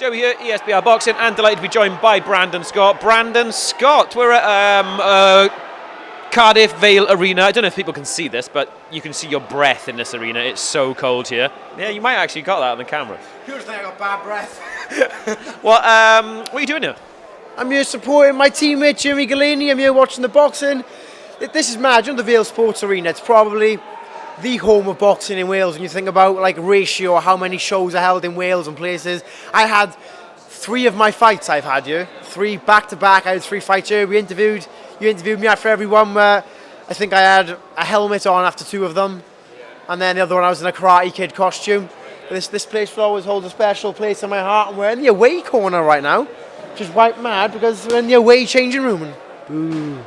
Joey here, ESBR Boxing, and delighted to be joined by Brandon Scott. Brandon Scott, we're at Cardiff Vale Arena. I don't know if people can see this, but you can see your breath in this arena. It's so cold here. Yeah, you might actually got that on the camera. You just think I got bad breath. What are you doing here? I'm here supporting my teammate Jimmy Galini. I'm here watching the boxing. This is mad. You know, the Vale Sports Arena, it's probably the home of boxing in Wales. When you think about like ratio, how many shows are held in Wales and places. I had 3 of my fights I've had here. 3 back to back. I had 3 fights here. You interviewed me after every one where I think I had a helmet on after 2 of them. And then the other one I was in a Karate Kid costume. This place will always hold a special place in my heart, and we're in the away corner right now, which is quite mad because we're in the away changing room. And boo.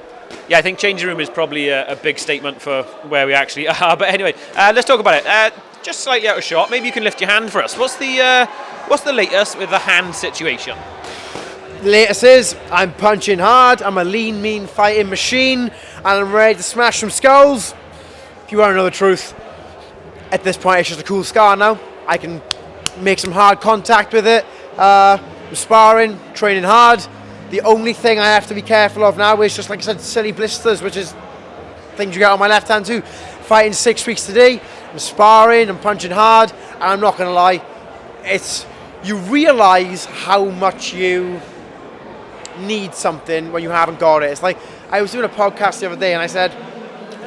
Yeah, I think changing room is probably a big statement for where we actually are. But anyway, let's talk about it. Just slightly out of shot, maybe you can lift your hand for us. What's the latest with the hand situation? The latest is I'm punching hard. I'm a lean, mean fighting machine, and I'm ready to smash some skulls. If you want to know the truth, at this point it's just a cool scar now. I can make some hard contact with it. I'm sparring, training hard. The only thing I have to be careful of now is just, like I said, silly blisters, which is things you get on my left hand too. Fighting 6 weeks today, I'm sparring, I'm punching hard, and I'm not going to lie, you realise how much you need something when you haven't got it. It's like, I was doing a podcast the other day and I said,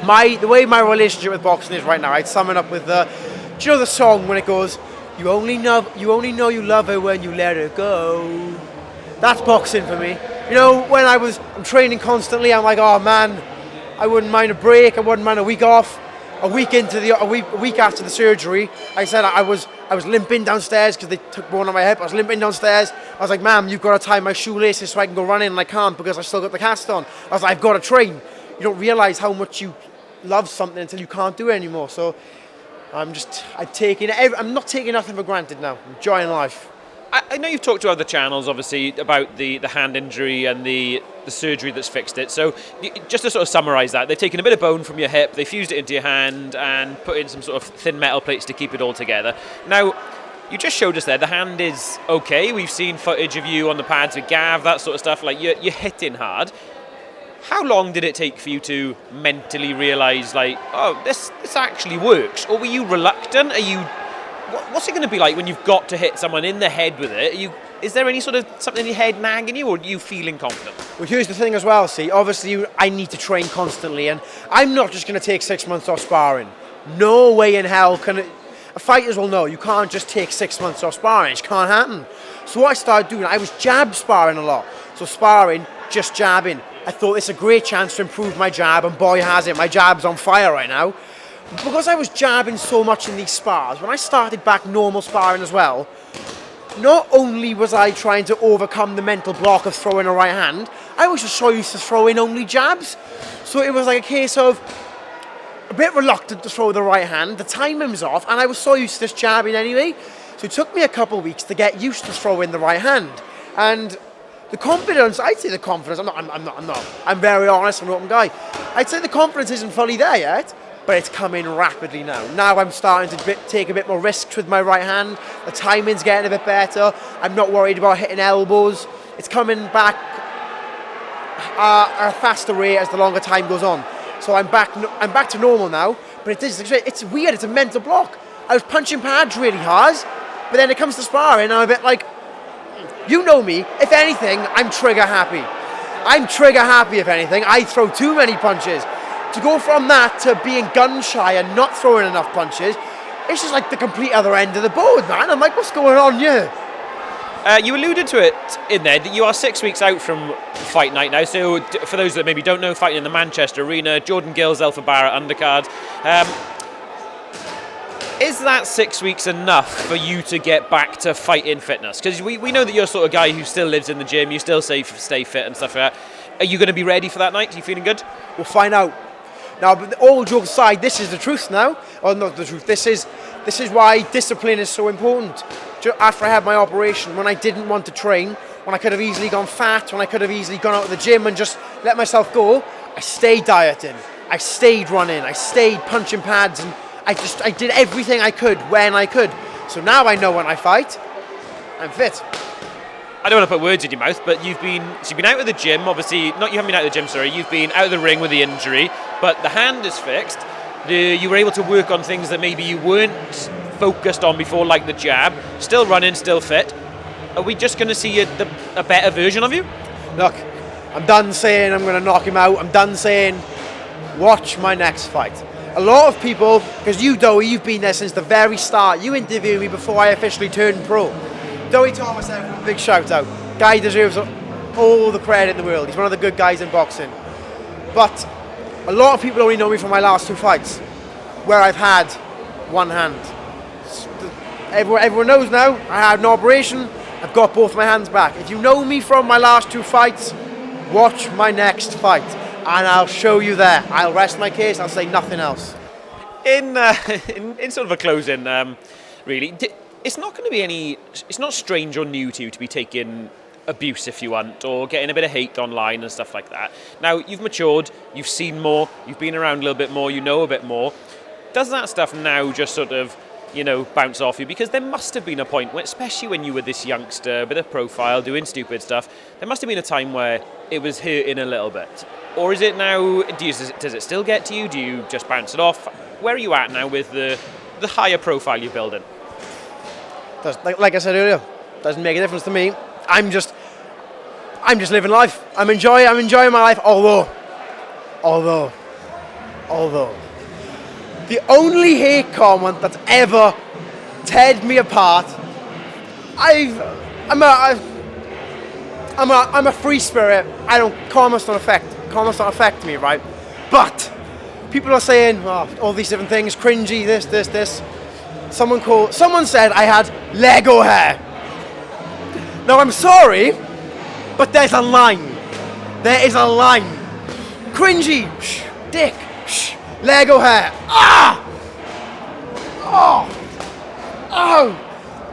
the way my relationship with boxing is right now, I'd sum it up with do you know the song when it goes, you only know you love her when you let her go? That's boxing for me. You know, when I'm training constantly, I'm like, oh man, I wouldn't mind a break, I wouldn't mind a week off. A week after the surgery, I said I was limping downstairs because they took bone on my hip. I was limping downstairs. I was like, ma'am, you've got to tie my shoelaces so I can go running, and I can't because I've still got the cast on. I was like, I've got to train. You don't realise how much you love something until you can't do it anymore. So I'm not taking nothing for granted now. I'm enjoying life. I know you've talked to other channels, obviously, about the hand injury and the surgery that's fixed it. So just to sort of summarise that, they've taken a bit of bone from your hip, they fused it into your hand and put in some sort of thin metal plates to keep it all together. Now, you just showed us there, the hand is okay. We've seen footage of you on the pads with Gav, that sort of stuff, like you're hitting hard. How long did it take for you to mentally realise, like, oh, this actually works? Or were you reluctant? What's it going to be like when you've got to hit someone in the head with it? Is there any sort of something in your head nagging you, or are you feeling confident? Well, here's the thing as well, see, obviously I need to train constantly, and I'm not just going to take 6 months off sparring. No way in hell can it. Fighters will know, you can't just take 6 months off sparring, it can't happen. So what I started doing, I was jab sparring a lot. So sparring, just jabbing. I thought it's a great chance to improve my jab, and boy has it, my jab's on fire right now. Because I was jabbing so much in these spars, when I started back normal sparring as well, not only was I trying to overcome the mental block of throwing a right hand, I was just so used to throwing only jabs. So it was like a case of a bit reluctant to throw the right hand, the timing was off, and I was so used to this jabbing anyway. So it took me a couple of weeks to get used to throwing the right hand. And the confidence, I'd say the confidence, I'm very honest, I'm an open guy. I'd say the confidence isn't fully there yet, but it's coming rapidly now. Now I'm starting to take a bit more risks with my right hand. The timing's getting a bit better. I'm not worried about hitting elbows. It's coming back at a faster rate as the longer time goes on. So I'm back to normal now, but it's weird, it's a mental block. I was punching pads really hard, but then it comes to sparring, I'm a bit like, you know me, if anything, I'm trigger happy. I'm trigger happy if anything. I throw too many punches. To go from that to being gun shy and not throwing enough punches, it's just like the complete other end of the board, man. I'm like, what's going on here? You alluded to it in there that you are 6 weeks out from fight night now. So for those that maybe don't know, fighting in the Manchester Arena, Jordan Gills, Alpha Barra undercard. Is that 6 weeks enough for you to get back to fighting fitness? Because we know that you're the sort of guy who still lives in the gym, you still stay fit and stuff like that. Are you going to be ready for that night? Are you feeling good? We'll find out. Now, but all jokes aside, this is the truth now. Or not the truth. This is why discipline is so important. After I had my operation, when I didn't want to train, when I could have easily gone fat, when I could have easily gone out of the gym and just let myself go, I stayed dieting. I stayed running. I stayed punching pads, and I did everything I could when I could. So now I know when I fight, I'm fit. I don't want to put words in your mouth, but you've been out of the gym. Obviously, not you haven't been out of the gym. Sorry, you've been out of the ring with the injury, but the hand is fixed. You were able to work on things that maybe you weren't focused on before, like the jab. Still running, still fit. Are we just going to see a better version of you? Look, I'm done saying I'm going to knock him out. I'm done saying watch my next fight. A lot of people, because you, Dowie, you've been there since the very start. You interviewed me before I officially turned pro. Dowie Thomas, a big shout out. Guy deserves all the credit in the world. He's one of the good guys in boxing. But a lot of people only know me from my last 2 fights, where I've had one hand. Everyone knows now, I had an operation, I've got both my hands back. If you know me from my last 2 fights, watch my next fight, and I'll show you there. I'll rest my case, I'll say nothing else. In sort of a closing, really, it's not going to be it's not strange or new to you to be taking abuse, if you want, or getting a bit of hate online and stuff like that. Now, you've matured, you've seen more, you've been around a little bit more, you know a bit more. Does that stuff now just sort of, bounce off you? Because there must have been a point, especially when you were this youngster, a bit of profile, doing stupid stuff, there must have been a time where it was hurting a little bit. Or is it now, does it still get to you? Do you just bounce it off? Where are you at now with the higher profile you're building? Like I said earlier, doesn't make a difference to me. I'm just living life. I'm enjoying my life, although the only hate comment that's ever teared me apart, I'm a free spirit. Comments don't affect me, right? But people are saying all these different things, cringy, this. Someone said I had Lego hair. Now I'm sorry, but there's a line. There is a line. Cringy, dick, Lego hair.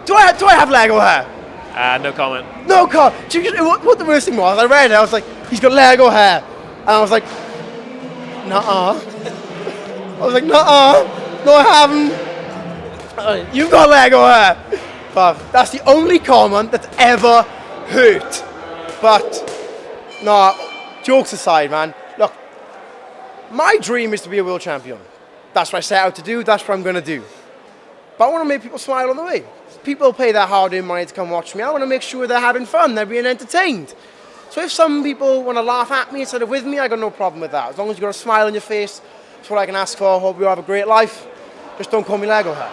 Do I have Lego hair? No comment. No comment. What the worst thing was, I read it, I was like, he's got Lego hair. And I was like, nuh-uh. No I haven't. You've got Lego hair. But that's the only comment that's ever hurt. But, no, jokes aside, man. Look, my dream is to be a world champion. That's what I set out to do, that's what I'm going to do. But I want to make people smile on the way. People pay their hard-earned money to come watch me. I want to make sure they're having fun, they're being entertained. So if some people want to laugh at me instead of with me, I got no problem with that. As long as you've got a smile on your face, that's what I can ask for. Hope you have a great life. Just don't call me Lego hair.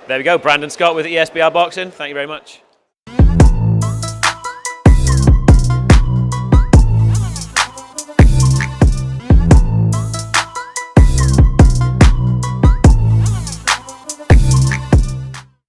There we go, Brandon Scott with ESBR Boxing. Thank you very much.